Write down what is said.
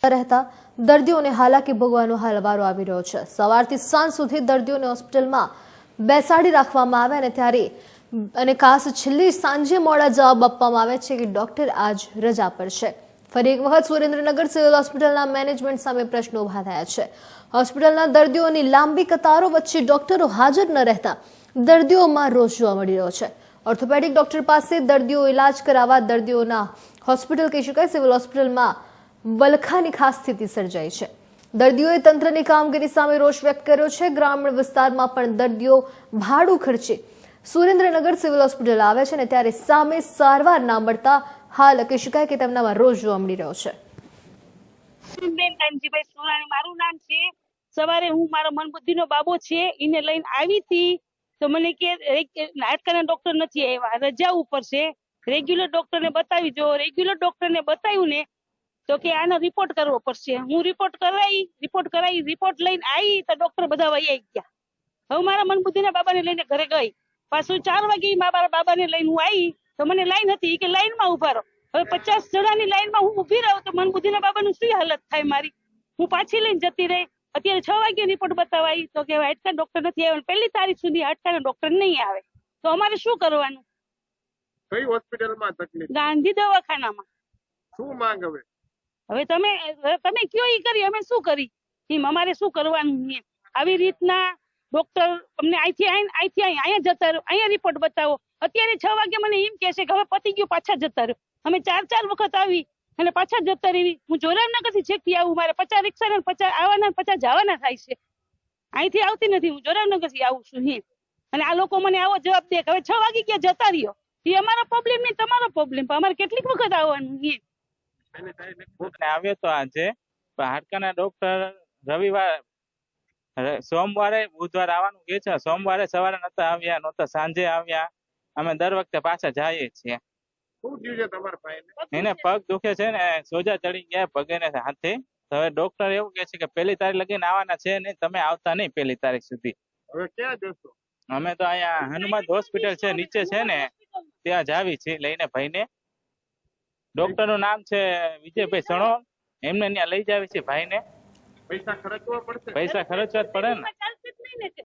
રહેતા દર્દીઓને હાલાકી ભોગવાનો હાલ વારો આવી રહ્યો છે। સવારથી સાંજ સુધી દર્દીઓને હોસ્પિટલમાં બેસાડી રાખવામાં આવે અને ત્યારે ખાસ છેલ્લી સાંજે મોડા જવાબ આપવામાં આવે છે કે ડોક્ટર આજ રજા પર છે। ફરી એક વખત સુરેન્દ્રનગર સિવિલ હોસ્પિટલના મેનેજમેન્ટ સામે પ્રશ્નો ઉભા થયા છે। હોસ્પિટલના દર્દીઓની લાંબી કતારો વચ્ચે ડોક્ટરો હાજર ન રહેતા દર્દીઓમાં રોષ જોવા મળી રહ્યો છે। ઓર્થોપેડિક ડોક્ટર પાસે દર્દીઓ ઇલાજ કરાવવા દર્દીઓના હોસ્પિટલ કહી શકાય સિવિલ હોસ્પિટલમાં વલખાની ખાસ સ્થિતિ સર્જાઈ છે। દર્દીઓએ તંત્રની કામગીરી સામે રોષ વ્યક્ત કર્યો છે। ગ્રામીણ વિસ્તારમાં પણ દર્દીઓ ભાડું ખર્ચે સુરેન્દ્રનગર સિવિલ હોસ્પિટલ આવે છે અને ત્યારે સામે સારવાર ના મળતા હાલ કહી શકાય કે તેમનામાં રોષ જોવા મળી રહ્યો છે। મારું નામ છે। સવારે હું મારો મનબુદ્ધિનો બાબો છે એને લઈને આવી હતી તો મને કે હાડકાના ડોક્ટર નથી આવ્યા, રજા ઉપર છે, રેગ્યુલર ડોક્ટરને બતાવી જો। રેગ્યુલર ડોક્ટરને બતાવ્યું ને તો કે આનો રિપોર્ટ કરવો પડશે। હું રિપોર્ટ કરાવી રિપોર્ટ લઈને આવી તો ડોક્ટર બધા વહી ગયા। હવે મારા મનબુદ્ધિના બાબાને લઈને ઘરે ગઈ, પાછું 4 વાગે મારા બાબાને લઈને હું આવી તો મને લાઈન હતી કે લાઈનમાં ઉભા રહો। હવે 50 જણાની લાઈનમાં હું ઉભી રહું તો મનબુદ્ધિના બાબાનું શું હાલત થાય મારી? હું પાછી લઈને જતી રહી। અત્યારે 6 વાગે રિપોર્ટ બતાવાઈ તો કે હાડકા ડોક્ટર નથી આવ્યો, 1 તારીખ સુધી હાડકાના ડોક્ટર નહીં આવે તો અમારે શું કરવાનું? કઈ હોસ્પિટલમાં તકલીફ? ગાંધી દવાખાનામાં। શું માંગ હવે? હવે તમે કયો ઈ કરી, અમે શું કરી? એમ અમારે શું કરવાનું? આવી રીતના ડોક્ટર અમને અહીંથી અહીંયા જતા રહ્યો, અહીંયા રિપોર્ટ બતાવો। અત્યારે 6 વાગે મને એમ કહે છે કે હવે પતી ગયું, પાછા જતા રહ્યો। અમે 4 વખત આવી અને પાછા જતા રહી। હું જોરાવનગરથી છેકથી આવું, મારે 50 રિક્ષાના 50 આવવાના 50 જવાના થાય છે। અહીંથી આવતી નથી, હું જોરાવનગરથી આવું છું અને આ લોકો મને આવો જવાબ દે કે હવે 6 વાગે ક્યાં જતા રહ્યો। એ અમારો પ્રોબ્લેમ નહીં, તમારો પ્રોબ્લેમ, અમારે કેટલીક વખત આવવાનું આવ્યો તો આજે હાડકાના ડોક્ટર રવિવાર સોમવારે બુધવારે આવવાનું કે છે। સોમવારે સવારે નતા આવ્યા, નહોતા સાંજે આવ્યા। અમે દર વખતે પાછા જઈએ છીએ। શું થયું છે તમારા ભાઈને? એને પગ દુખે છે ને સોજા ચડી ગયા પગે ને હાથે। હવે ડોક્ટર એવું કે છે કે 1 તારીખ લગીને આવવાના છે ને તમે આવતા નહીં 1 તારીખ સુધી। હવે ક્યાં જશો? અમે તો અહીંયા હનુમાન હોસ્પિટલ છે નીચે છે ને ત્યાં જાવી છે લઈને ભાઈને। ડોક્ટર નું નામ છે વિજયભાઈ સણોલ, એમને ત્યાં લઈ જાવી છે ભાઈને। પૈસા ખર્ચવા પડશે? પૈસા ખર્ચવા જ પડે ને।